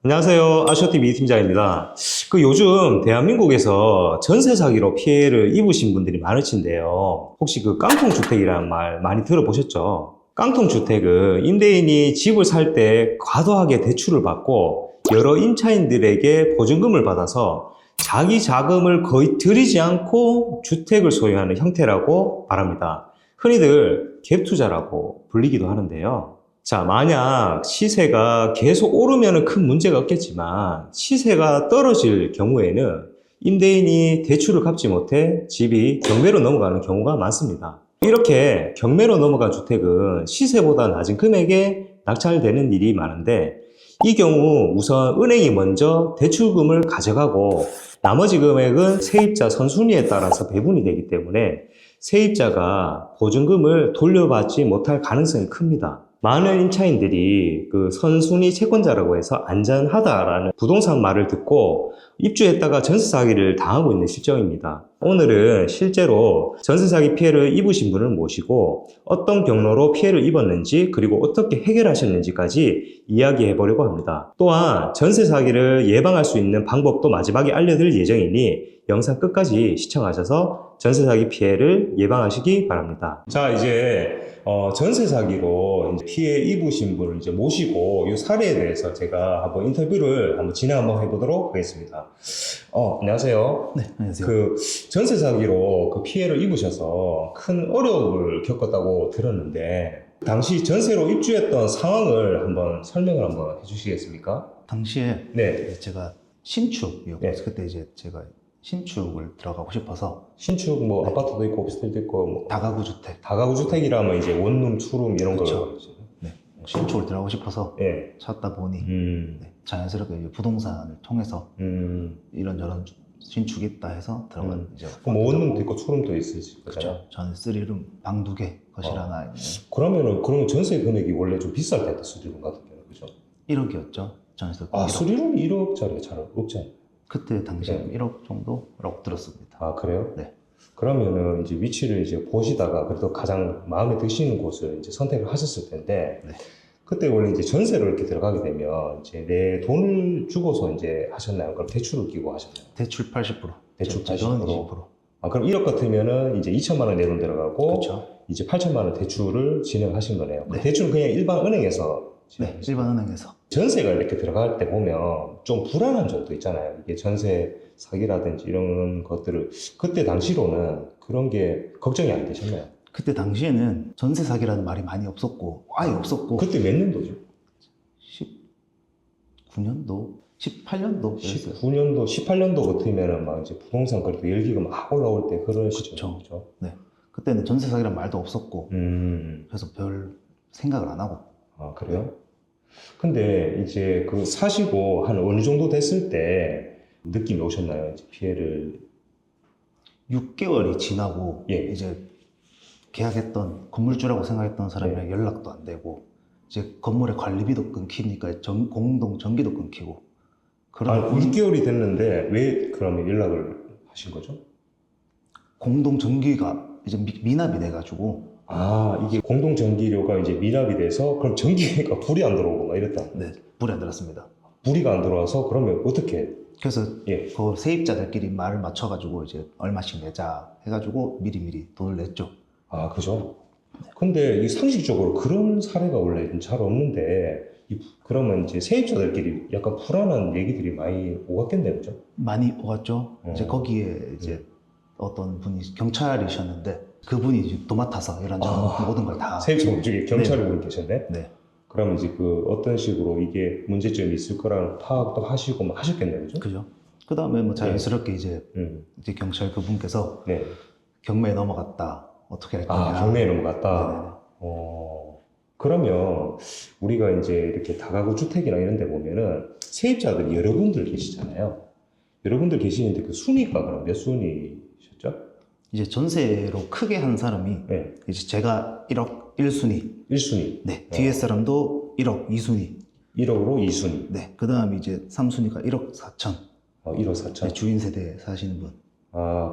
안녕하세요. 아시오TV 팀장입니다. 요즘 대한민국에서 전세 사기로 피해를 입으신 분들이 많으신데요. 혹시 깡통주택이라는 말 많이 들어보셨죠? 깡통주택은 임대인이 집을 살 때 과도하게 대출을 받고 여러 임차인들에게 보증금을 받아서 자기 자금을 거의 들이지 않고 주택을 소유하는 형태라고 말합니다. 흔히들 갭투자라고 불리기도 하는데요. 자, 만약 시세가 계속 오르면 큰 문제가 없겠지만 시세가 떨어질 경우에는 임대인이 대출을 갚지 못해 집이 경매로 넘어가는 경우가 많습니다. 이렇게 경매로 넘어간 주택은 시세보다 낮은 금액에 낙찰되는 일이 많은데, 이 경우 우선 은행이 먼저 대출금을 가져가고 나머지 금액은 세입자 선순위에 따라서 배분이 되기 때문에 세입자가 보증금을 돌려받지 못할 가능성이 큽니다. 많은 임차인들이 선순위 채권자라고 해서 안전하다라는 부동산 말을 듣고 입주했다가 전세 사기를 당하고 있는 실정입니다. 오늘은 실제로 전세 사기 피해를 입으신 분을 모시고 어떤 경로로 피해를 입었는지, 그리고 어떻게 해결하셨는지까지 이야기해 보려고 합니다. 또한 전세 사기를 예방할 수 있는 방법도 마지막에 알려드릴 예정이니 영상 끝까지 시청하셔서 전세 사기 피해를 예방하시기 바랍니다. 자, 이제 전세 사기로 피해 입으신 분을 이제 모시고 이 사례에 대해서 제가 한번 인터뷰를 진행 한번 해보도록 하겠습니다. 안녕하세요. 네, 안녕하세요. 전세 사기로 피해를 입으셔서 큰 어려움을 겪었다고 들었는데, 당시 전세로 입주했던 상황을 한번 설명을 한번 해주시겠습니까? 당시에 네. 제가 신축이었고, 네. 그때 이제 제가 신축을 들어가고 싶어서. 신축 네. 아파트도 있고 오피스텔도 있고 다가구 주택. 다가구 주택이라면 이제 원룸, 투룸 이런 그쵸. 걸. 네. 신축을 들어가고 싶어서 네. 찾다 보니 자연스럽게 이제 부동산을 통해서 이런저런 신축이 있다 해서 들어간 이제. 그럼 원룸도 있고 투룸도 있으실 거잖아요. 그렇죠. 저는 3룸 방 2개, 거실 하나 있는. 그러면 전세 금액이 원래 좀 비쌀 때도 수리룸 같은 경우는, 그죠? 1억이었죠. 전에서. 수리룸이 1억짜리가 잘 없잖아요. 그때 당시에 네. 1억 정도라고 들었습니다. 아, 그래요? 네. 그러면은 이제 위치를 이제 보시다가 그래도 가장 마음에 드시는 곳을 이제 선택을 하셨을 텐데, 네. 그때 원래 이제 전세로 이렇게 들어가게 되면 이제 내 돈을 주고서 이제 하셨나요? 그럼 대출을 끼고 하셨나요? 대출 80%. 대출 저는 80%. 20%. 그럼 1억 같으면은 이제 2천만 원 내 돈 들어가고, 그렇죠. 이제 8천만 원 대출을 진행하신 거네요. 네. 대출은 그냥 일반 은행에서. 네, 일반 은행에서. 전세가 이렇게 들어갈 때 보면 좀 불안한 점도 있잖아요. 이게 전세 사기라든지 이런 것들을, 그때 당시로는 그런 게 걱정이 안 되셨나요? 그때 당시에는 전세 사기라는 말이 많이 없었고, 아예 없었고. 그때 몇 년도죠? 19년도? 18년도? 19년도, 18년도 같으면은 막 이제 부동산 그래도 열기가 막 올라올 때 그런 시점. 그렇죠. 네. 그때는 전세 사기라는 말도 없었고, 음. 그래서 별 생각을 안 하고. 아, 그래요? 근데 이제 사시고 한 어느 정도 됐을 때 느낌이 오셨나요? 이제 피해를. 6개월이 지나고, 예. 이제 계약했던, 건물주라고 생각했던 사람이랑 연락도 안 되고, 이제 건물의 관리비도 끊기니까 공동 전기도 끊기고. 6개월이 됐는데 왜 그러면 연락을 하신 거죠? 공동 전기가 이제 미납이 돼가지고. 이게 공동전기료가 이제 미납이 돼서, 그럼 전기가 불이 안 들어오고 막 이랬다. 네, 불이 안 들었습니다. 불이가 안 들어와서 그러면 어떻게? 그래서 예. 그 세입자들끼리 말을 맞춰가지고 이제 얼마씩 내자 해가지고 미리미리 돈을 냈죠. 그죠? 근데 이 상식적으로 그런 사례가 원래 좀 잘 없는데, 그러면 이제 세입자들끼리 약간 불안한 얘기들이 많이 오갔겠네요, 그죠? 많이 오갔죠. 이제 거기에 이제 어떤 분이 경찰이셨는데, 그분이 이제 도맡아서 이런저런 모든 걸 다. 세입자 중에 경찰이 분 계셨네? 네. 그럼 이제 어떤 식으로 이게 문제점이 있을 거라는 파악도 하시고 막 하셨겠네요, 그죠? 그죠. 그 다음에 뭐 자연스럽게 이제 경찰 그분께서 네. 경매에 넘어갔다. 어떻게 할 거냐. 경매에 넘어갔다. 그러면 우리가 이제 이렇게 다가구 주택이나 이런 데 보면은 세입자들이 여러분들 계시잖아요. 여러분들 계시는데 순위가 그럼 몇 순위셨죠? 이제 전세로 크게 한 사람이 이제 제가 1억 1순위. 1순위. 네. 뒤에 사람도 1억 2순위. 1억으로 2순위. 네. 그 다음에 이제 3순위가 1억 4천. 1억 4천. 네, 주인 세대에 사시는 분.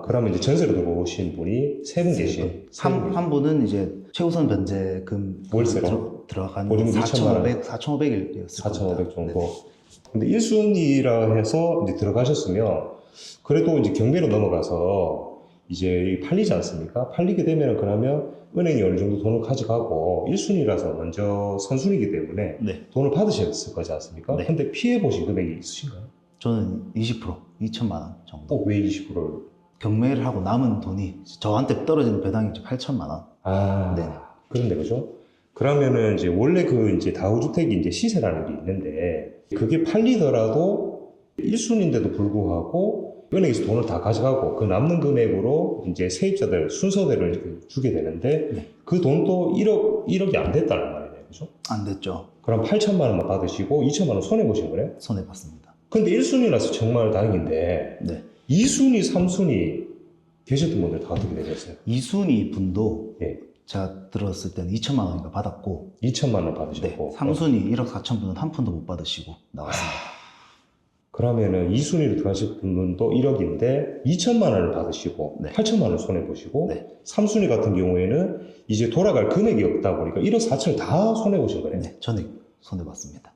그러면 이제 전세로 들어오신 분이 3분 계신. 한 분은 이제 최우선 변제금 월세로 들어가는 보증금 4,500일이었을 4,500 정도. 근데 1순위라 해서 이제 들어가셨으면 그래도 이제 경매로 넘어가서 이제 팔리지 않습니까? 팔리게 되면 그러면 은행이 어느 정도 돈을 가져가고 1순위라서 먼저 선순위이기 때문에 네. 돈을 받으셨을 거지 않습니까? 네. 근데 피해 보신 금액이 있으신가요? 저는 20%, 2천만 원 정도. 왜 20%를? 경매를 하고 남은 돈이 저한테 떨어지는 배당이 이제 8천만 원. 아, 네네. 그런데 그죠? 그러면은 이제 원래 그 이제 다우주택이 이제 시세라는 게 있는데 그게 팔리더라도 1순위인데도 불구하고 은행에서 돈을 다 가져가고 그 남는 금액으로 이제 세입자들 순서대로 이렇게 주게 되는데 네. 그 돈도 1억이 안 됐다는 말이네요. 그죠? 안 됐죠. 그럼 8천만 원만 받으시고 2천만 원 손해보신 거네? 손해봤습니다. 근데 1순위라서 정말 다행인데 네. 2순위, 3순위 계셨던 분들 다 어떻게 되셨어요? 2순위 분도 예. 제가 들었을 때는 2천만 원인가 받았고, 2천만 원 네. 받으셨고 3순위 1억 4천 분은 한 푼도 못 받으시고 나왔습니다. 그러면은 2순위로 들어가실 분도 1억인데 2천만 원을 받으시고 네. 8천만 원을 손해보시고 네. 3순위 같은 경우에는 이제 돌아갈 금액이 없다 보니까 1억 4천을 다 손해보신 거네요. 네. 전액 손해봤습니다.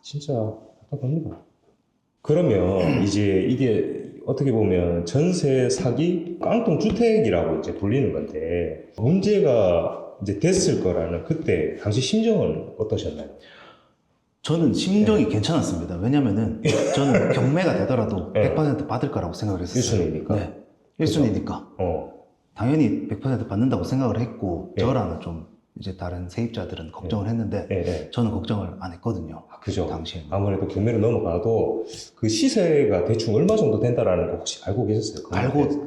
진짜 답답합니다. 그러면 이제 이게 어떻게 보면 전세 사기 깡통 주택이라고 이제 불리는 건데 문제가 이제 됐을 거라는 그때 당시 심정은 어떠셨나요? 저는 심정이 괜찮았습니다. 왜냐면은 저는 경매가 되더라도 네. 100% 받을 거라고 생각을 했었어요. 1순위니까. 네. 1순위니까. 당연히 100% 받는다고 생각을 했고, 네. 저라는 좀 이제 다른 세입자들은 걱정을 했는데, 네. 저는 걱정을 안 했거든요. 그죠. 당시에는. 아무래도 경매로 넘어가도 그 시세가 대충 얼마 정도 된다라는 거 혹시 알고 계셨어요?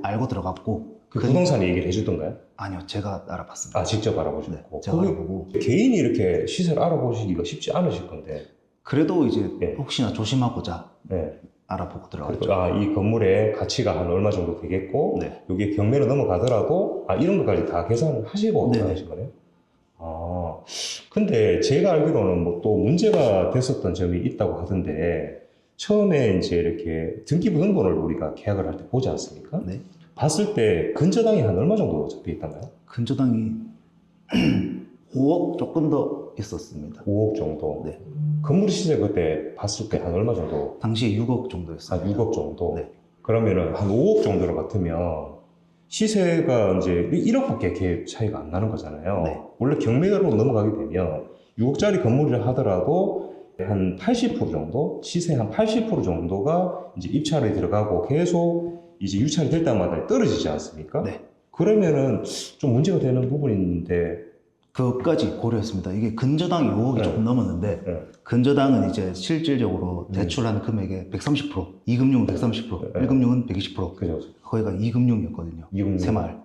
알고 들어갔고, 그 부동산이 얘기를 해주던가요? 아니요, 제가 알아봤습니다. 직접 알아보셨고. 네, 제가 알아보고. 개인이 이렇게 시세를 알아보시기가 쉽지 않으실 건데. 그래도 이제 네. 혹시나 조심하고자 네. 알아보고 들어갔죠. 그리고 이 건물의 가치가 한 얼마 정도 되겠고, 네. 여기에 경매로 넘어가더라도, 이런 것까지 다 계산을 하시고 네네. 들어가신 거네요? 근데 제가 알기로는 뭐 또 문제가 됐었던 점이 있다고 하던데, 처음에 이제 이렇게 등기부등본을 우리가 계약을 할 때 보지 않습니까? 네. 봤을 때 근저당이 한 얼마 정도 적혀 있던가요? 근저당이 5억 조금 더 있었습니다. 5억 정도. 네. 건물 시세 그때 봤을 때 한 얼마 정도? 당시에 6억 정도였어요. 한 6억 정도? 네. 그러면은 한 5억 정도로 같으면 시세가 이제 1억밖에 개 차이가 안 나는 거잖아요. 네. 원래 경매로 넘어가게 되면 6억짜리 건물이라 하더라도 한 80% 정도? 시세 한 80% 정도가 이제 입찰에 들어가고 계속 이제 유찰이 될 때마다 떨어지지 않습니까? 네. 그러면은 좀 문제가 되는 부분인데, 그것까지 고려했습니다. 이게 근저당이 5억이 네. 조금 넘었는데, 네. 근저당은 이제 실질적으로 대출한 금액의 130%, 2금융은 130%, 네. 1금융은 120%, 그죠? 거기가 2금융이었거든요. 이금 새마을.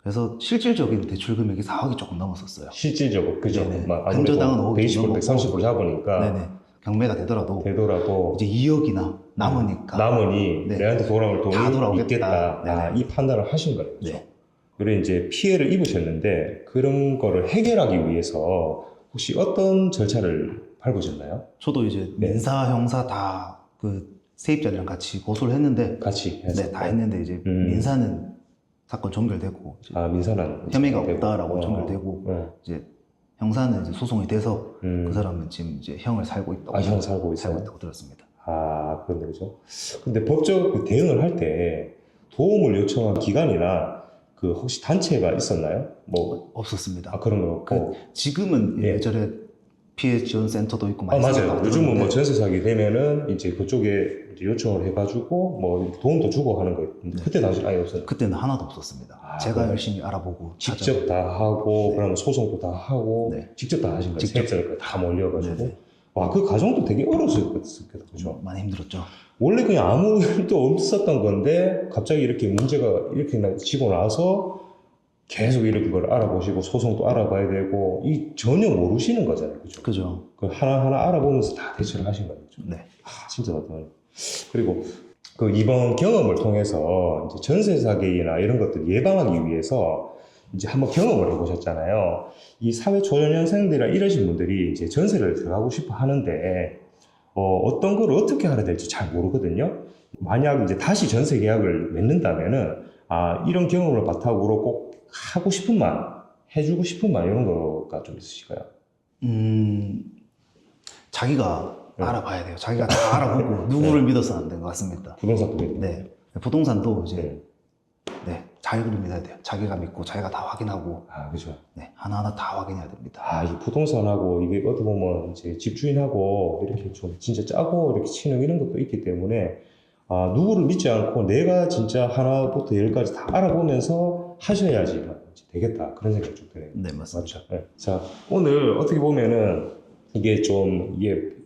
그래서 실질적인 대출 금액이 4억이 조금 넘었었어요. 실질적으로, 그죠? 네네. 아무래도 근저당은 5억이 120%, 넘었고. 130% 잡으니까 네네. 경매가 되더라도 되더라도 이제 2억이나 남으니까. 남으니 네. 내한테 돌아올 돈이 다 돌아오겠다. 있겠다. 네네. 이 판단을 하신 거예요. 네. 그래 이제 피해를 입으셨는데 그런 거를 해결하기 위해서 혹시 어떤 절차를 밟으셨나요? 저도 이제 네. 민사, 형사 다 그 세입자들이랑 같이 고소를 했는데, 같이 해서. 네, 다 했는데 이제 민사는 사건 종결되고, 이제 민사는 혐의가 되고. 없다라고 종결되고, 네. 이제 형사는 이제 소송이 돼서 음. 그 사람은 지금 이제 형을 살고 있다고. 형 살고 있어요? 있다고 들었습니다. 그런데 그죠? 근데 법적 그 대응을 할 때 도움을 요청한 기관이나 그 혹시 단체가 있었나요? 뭐 없었습니다. 그런 거 없고. 지금은 예. 예전에 피해 지원 센터도 있고 많이 맞아요. 생겼다고 요즘은 뭐 들었는데, 전세 사기 되면은 이제 그쪽에 이제 요청을 해가지고 뭐 도움도 주고 하는 거 있는데 그때 당시 아예 없었나요? 그때는 하나도 없었습니다. 제가 그래요? 열심히 알아보고 직접 다 하고 네. 그러면 소송도 다 하고 네. 직접 다 하신 거예요. 직접. 세입자들 다 몰려가지고. 네네. 와, 그 과정도 되게 어려웠을 것 같아요. 그죠? 많이 힘들었죠. 원래 그냥 아무 일도 없었던 건데 갑자기 이렇게 문제가 이렇게 지고 나서 계속 이렇게 그걸 알아보시고 소송도 알아봐야 되고 이 전혀 모르시는 거잖아요. 그죠? 그죠. 그 하나하나 알아보면서 다 대처를 하신 거죠. 네. 진짜 답답해요. 그리고 그 이번 경험을 통해서 이제 전세 사기나 이런 것들 예방하기 위해서 이제 한번 경험을 해보셨잖아요. 이 사회 초년생들이나 이러신 분들이 이제 전세를 들어가고 싶어 하는데 어떤 걸 어떻게 하려 될지 잘 모르거든요. 만약 이제 다시 전세 계약을 맺는다면은 이런 경험을 바탕으로 꼭 하고 싶은 말, 해주고 싶은 말 이런 거가 좀 있으실까요? 자기가 알아봐야 돼요. 자기가 다 알아보고 누구를 믿어서는 안 되는 것 같습니다. 부동산도 그래요. 네. 부동산도 이제 자기를 믿어야 돼요. 자기가 믿고 자기가 다 확인하고 아, 그죠. 하나하나 다 확인해야 됩니다. 아, 이 부동산하고 이게 어떻게 보면 이제 집주인하고 이렇게 좀 진짜 짜고 이렇게 치는 이런 것도 있기 때문에 아, 누구를 믿지 않고 내가 진짜 하나부터 열까지 다 알아보면서 하셔야지 되겠다. 그런 생각이 좀 드네요. 네, 맞습니다. 맞죠. 네. 자, 오늘 어떻게 보면은 이게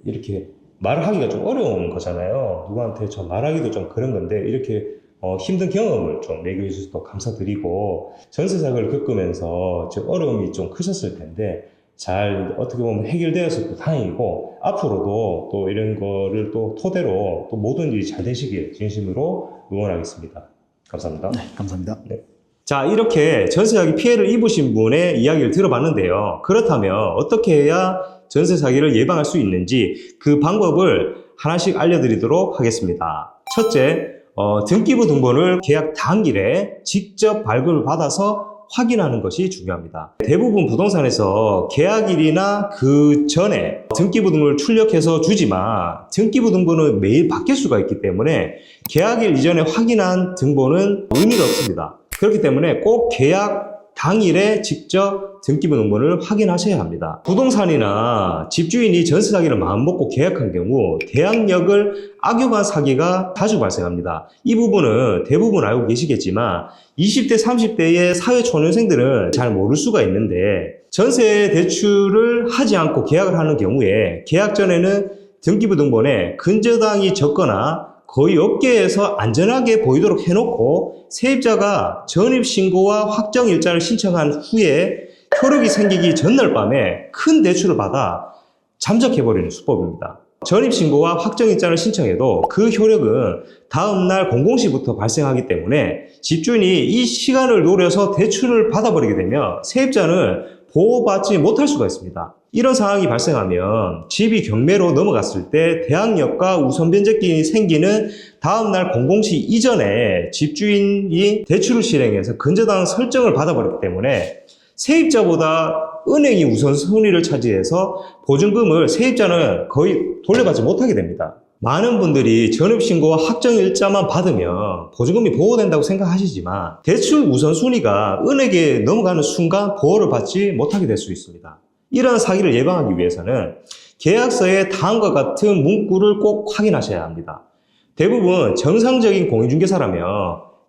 이렇게 말을 하기가 좀 어려운 거잖아요. 누구한테 좀 말하기도 좀 그런 건데 이렇게 힘든 경험을 좀 얘기해 주셔서 감사드리고 전세사고를 겪으면서 좀 어려움이 좀 크셨을 텐데 잘 어떻게 보면 해결되어서 다행이고 앞으로도 또 이런 거를 또 토대로 또 모든 일이 잘 되시길 진심으로 응원하겠습니다. 감사합니다. 네, 감사합니다. 자, 이렇게 전세사기 피해를 입으신 분의 이야기를 들어봤는데요. 그렇다면 어떻게 해야 전세 사기를 예방할 수 있는지 그 방법을 하나씩 알려드리도록 하겠습니다. 첫째, 등기부 등본을 계약 당일에 직접 발급을 받아서 확인하는 것이 중요합니다. 대부분 부동산에서 계약일이나 그 전에 등기부 등본을 출력해서 주지만 등기부 등본은 매일 바뀔 수가 있기 때문에 계약일 이전에 확인한 등본은 의미가 없습니다. 그렇기 때문에 꼭 계약 당일에 직접 등기부 등본을 확인하셔야 합니다. 부동산이나 집주인이 전세 사기를 마음먹고 계약한 경우 대항력을 악용한 사기가 자주 발생합니다. 이 부분은 대부분 알고 계시겠지만 20대, 30대의 사회초년생들은 잘 모를 수가 있는데 전세 대출을 하지 않고 계약을 하는 경우에 계약 전에는 등기부 등본에 근저당이 적거나 거의 업계에서 안전하게 보이도록 해놓고 세입자가 전입신고와 확정일자를 신청한 후에 효력이 생기기 전날 밤에 큰 대출을 받아 잠적해버리는 수법입니다. 전입신고와 확정일자를 신청해도 그 효력은 다음날 공공시부터 발생하기 때문에 집주인이 이 시간을 노려서 대출을 받아버리게 되면 세입자는 보호받지 못할 수가 있습니다. 이런 상황이 발생하면 집이 경매로 넘어갔을 때 대항력과 우선 변제기이 생기는 다음날 공공시 이전에 집주인이 대출을 실행해서 근저당 설정을 받아버렸기 때문에 세입자보다 은행이 우선순위를 차지해서 보증금을 세입자는 거의 돌려받지 못하게 됩니다. 많은 분들이 전입신고와 확정일자만 받으면 보증금이 보호된다고 생각하시지만 대출 우선순위가 은행에 넘어가는 순간 보호를 받지 못하게 될 수 있습니다. 이러한 사기를 예방하기 위해서는 계약서에 다음과 같은 문구를 꼭 확인하셔야 합니다. 대부분 정상적인 공인중개사라면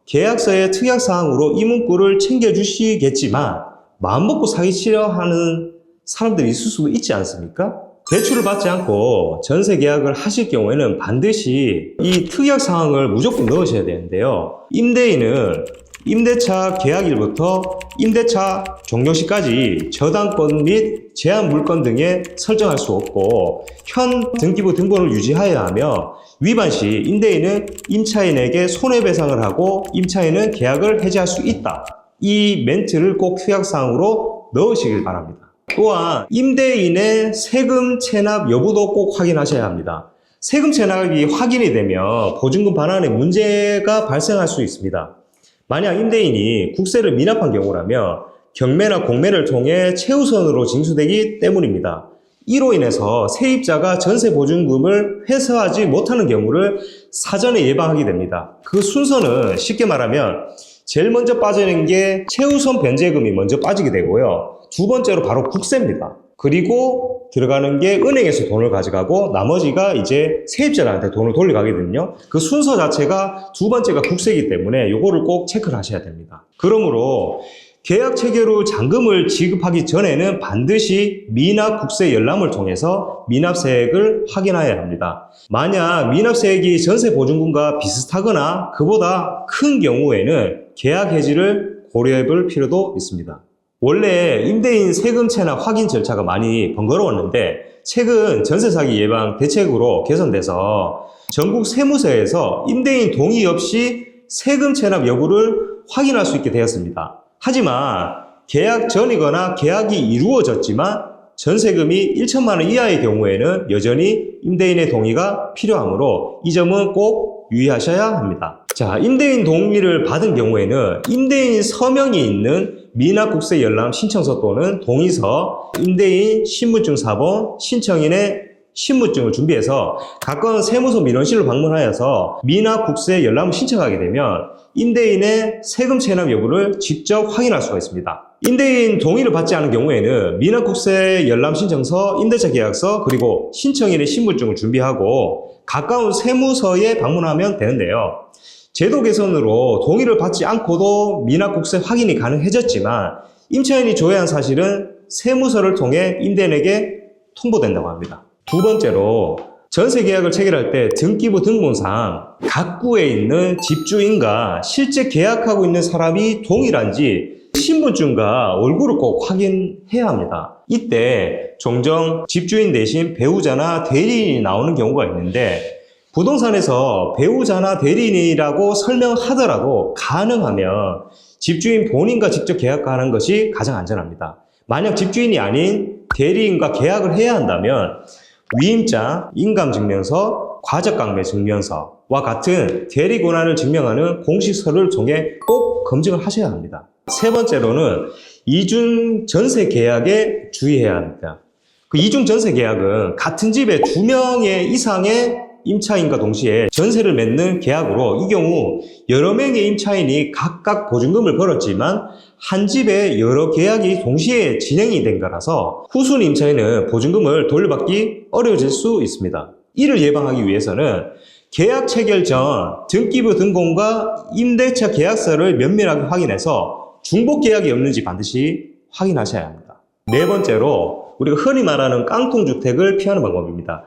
계약서의 특약사항으로 이 문구를 챙겨주시겠지만 마음먹고 사기치려 하는 사람들이 있을 수도 있지 않습니까? 대출을 받지 않고 전세 계약을 하실 경우에는 반드시 이 특약사항을 무조건 넣으셔야 되는데요. 임대인은 임대차 계약일부터 임대차 종료시까지 저당권 및 제한 물건 등에 설정할 수 없고 현 등기부 등본을 유지하여야 하며 위반 시 임대인은 임차인에게 손해배상을 하고 임차인은 계약을 해지할 수 있다. 이 멘트를 꼭 특약사항으로 넣으시길 바랍니다. 또한 임대인의 세금 체납 여부도 꼭 확인하셔야 합니다. 세금 체납이 확인이 되면 보증금 반환에 문제가 발생할 수 있습니다. 만약 임대인이 국세를 미납한 경우라면 경매나 공매를 통해 최우선으로 징수되기 때문입니다. 이로 인해서 세입자가 전세 보증금을 회수하지 못하는 경우를 사전에 예방하게 됩니다. 그 순서는 쉽게 말하면 제일 먼저 빠지는 게 최우선 변제금이 먼저 빠지게 되고요. 두 번째로 바로 국세입니다. 그리고 들어가는 게 은행에서 돈을 가져가고 나머지가 이제 세입자한테 돈을 돌려가거든요. 그 순서 자체가 두 번째가 국세이기 때문에 요거를 꼭 체크를 하셔야 됩니다. 그러므로 계약 체결 후 잔금을 지급하기 전에는 반드시 미납 국세 열람을 통해서 미납세액을 확인해야 합니다. 만약 미납세액이 전세 보증금과 비슷하거나 그보다 큰 경우에는 계약 해지를 고려해 볼 필요도 있습니다. 원래 임대인 세금 체납 확인 절차가 많이 번거로웠는데 최근 전세 사기 예방 대책으로 개선돼서 전국 세무서에서 임대인 동의 없이 세금 체납 여부를 확인할 수 있게 되었습니다. 하지만 계약 전이거나 계약이 이루어졌지만 전세금이 1천만 원 이하의 경우에는 여전히 임대인의 동의가 필요하므로 이 점은 꼭 유의하셔야 합니다. 자, 임대인 동의를 받은 경우에는 임대인 서명이 있는 미납국세 열람 신청서 또는 동의서, 임대인 신분증 사본, 신청인의 신분증을 준비해서 가까운 세무서 민원실로 방문하여서 미납 국세 열람을 신청하게 되면 임대인의 세금 체납 여부를 직접 확인할 수가 있습니다. 임대인 동의를 받지 않은 경우에는 미납 국세 열람 신청서, 임대차 계약서, 그리고 신청인의 신분증을 준비하고 가까운 세무서에 방문하면 되는데요. 제도 개선으로 동의를 받지 않고도 미납 국세 확인이 가능해졌지만 임차인이 조회한 사실은 세무서를 통해 임대인에게 통보된다고 합니다. 두 번째로 전세 계약을 체결할 때 등기부 등본상 각구에 있는 집주인과 실제 계약하고 있는 사람이 동일한지 신분증과 얼굴을 꼭 확인해야 합니다. 이때 종종 집주인 대신 배우자나 대리인이 나오는 경우가 있는데 부동산에서 배우자나 대리인이라고 설명하더라도 가능하면 집주인 본인과 직접 계약하는 것이 가장 안전합니다. 만약 집주인이 아닌 대리인과 계약을 해야 한다면 위임자, 인감증명서, 과적강매 증명서와 같은 대리 권한을 증명하는 공식 서류를 통해 꼭 검증을 하셔야 합니다. 세 번째로는 이중 전세 계약에 주의해야 합니다. 그 이중 전세 계약은 같은 집에 2명의 이상의 임차인과 동시에 전세를 맺는 계약으로 이 경우 여러 명의 임차인이 각각 보증금을 걸었지만 한 집에 여러 계약이 동시에 진행이 된 거라서 후순위 임차인은 보증금을 돌려받기 어려워질 수 있습니다. 이를 예방하기 위해서는 계약 체결 전 등기부 등본과 임대차 계약서를 면밀하게 확인해서 중복 계약이 없는지 반드시 확인하셔야 합니다. 네 번째로 우리가 흔히 말하는 깡통주택을 피하는 방법입니다.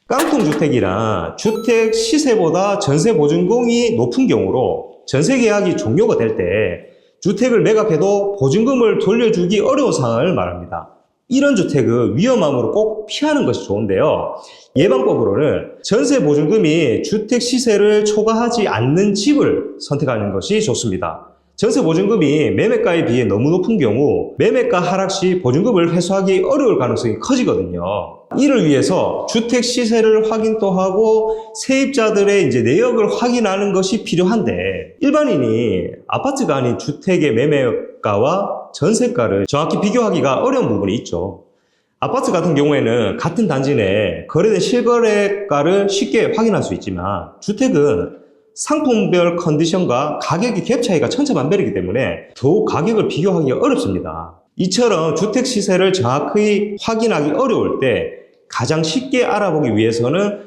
깡통주택이란 주택 시세보다 전세 보증금이 높은 경우로 전세 계약이 종료가 될 때 주택을 매각해도 보증금을 돌려주기 어려운 상황을 말합니다. 이런 주택은 위험함으로 꼭 피하는 것이 좋은데요. 예방법으로는 전세 보증금이 주택 시세를 초과하지 않는 집을 선택하는 것이 좋습니다. 전세 보증금이 매매가에 비해 너무 높은 경우 매매가 하락 시 보증금을 회수하기 어려울 가능성이 커지거든요. 이를 위해서 주택 시세를 확인도 하고 세입자들의 내역을 확인하는 것이 필요한데 일반인이 아파트가 아닌 주택의 매매가와 전세가를 정확히 비교하기가 어려운 부분이 있죠. 아파트 같은 경우에는 같은 단지 내 거래된 실거래가를 쉽게 확인할 수 있지만 주택은 상품별 컨디션과 가격의 갭 차이가 천차만별이기 때문에 더욱 가격을 비교하기 어렵습니다. 이처럼 주택 시세를 정확히 확인하기 어려울 때 가장 쉽게 알아보기 위해서는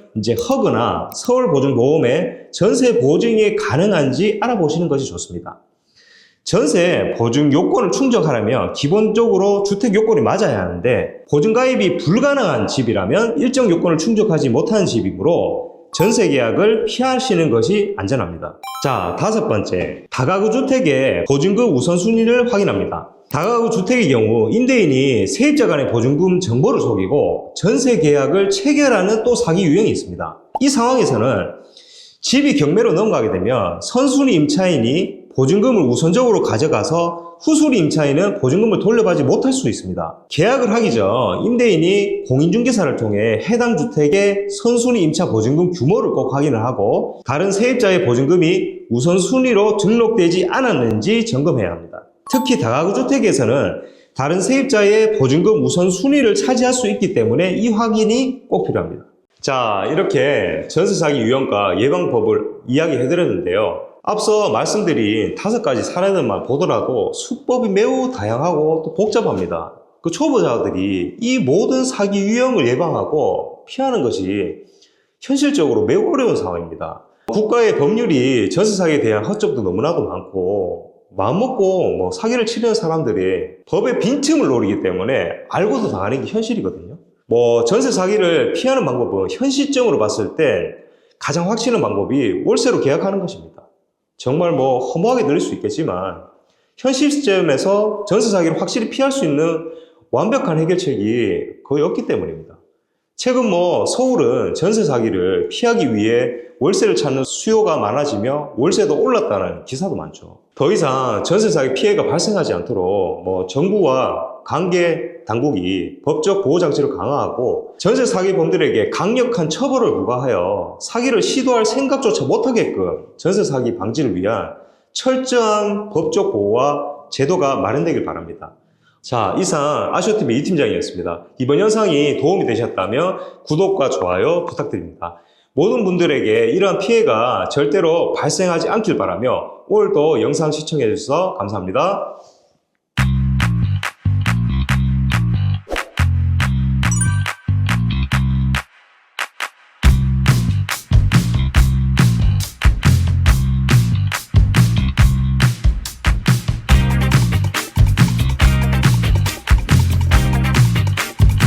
허그나 서울보증보험의 전세 보증이 가능한지 알아보시는 것이 좋습니다. 전세 보증 요건을 충족하려면 기본적으로 주택 요건이 맞아야 하는데 보증 가입이 불가능한 집이라면 일정 요건을 충족하지 못하는 집이므로 전세 계약을 피하시는 것이 안전합니다. 자, 다섯 번째, 다가구 주택의 보증금 우선순위를 확인합니다. 다가구 주택의 경우 임대인이 세입자 간의 보증금 정보를 속이고 전세 계약을 체결하는 또 사기 유형이 있습니다. 이 상황에서는 집이 경매로 넘어가게 되면 선순위 임차인이 보증금을 우선적으로 가져가서 후순위 임차인은 보증금을 돌려받지 못할 수 있습니다. 계약을 하기 전 임대인이 공인중개사를 통해 해당 주택의 선순위 임차 보증금 규모를 꼭 확인을 하고 다른 세입자의 보증금이 우선순위로 등록되지 않았는지 점검해야 합니다. 특히 다가구 주택에서는 다른 세입자의 보증금 우선순위를 차지할 수 있기 때문에 이 확인이 꼭 필요합니다. 자, 이렇게 전세 사기 유형과 예방법을 이야기해드렸는데요. 앞서 말씀드린 5가지 사례들만 보더라도 수법이 매우 다양하고 또 복잡합니다. 그 초보자들이 이 모든 사기 유형을 예방하고 피하는 것이 현실적으로 매우 어려운 상황입니다. 국가의 법률이 전세 사기에 대한 허점도 너무나도 많고 마음먹고 사기를 치려는 사람들이 법의 빈틈을 노리기 때문에 알고도 당하는 게 현실이거든요. 전세 사기를 피하는 방법은 현 시점으로 봤을 때 가장 확실한 방법이 월세로 계약하는 것입니다. 정말 허무하게 들릴 수 있겠지만 현 시점에서 전세 사기를 확실히 피할 수 있는 완벽한 해결책이 거의 없기 때문입니다. 최근 서울은 전세 사기를 피하기 위해 월세를 찾는 수요가 많아지며 월세도 올랐다는 기사도 많죠. 더 이상 전세 사기 피해가 발생하지 않도록 정부와 관계 당국이 법적 보호 장치를 강화하고 전세 사기범들에게 강력한 처벌을 부과하여 사기를 시도할 생각조차 못하게끔 전세 사기 방지를 위한 철저한 법적 보호와 제도가 마련되길 바랍니다. 자, 이상 아시오TV 이 팀장이었습니다. 이번 영상이 도움이 되셨다면 구독과 좋아요 부탁드립니다. 모든 분들에게 이러한 피해가 절대로 발생하지 않길 바라며 오늘도 영상 시청해 주셔서 감사합니다.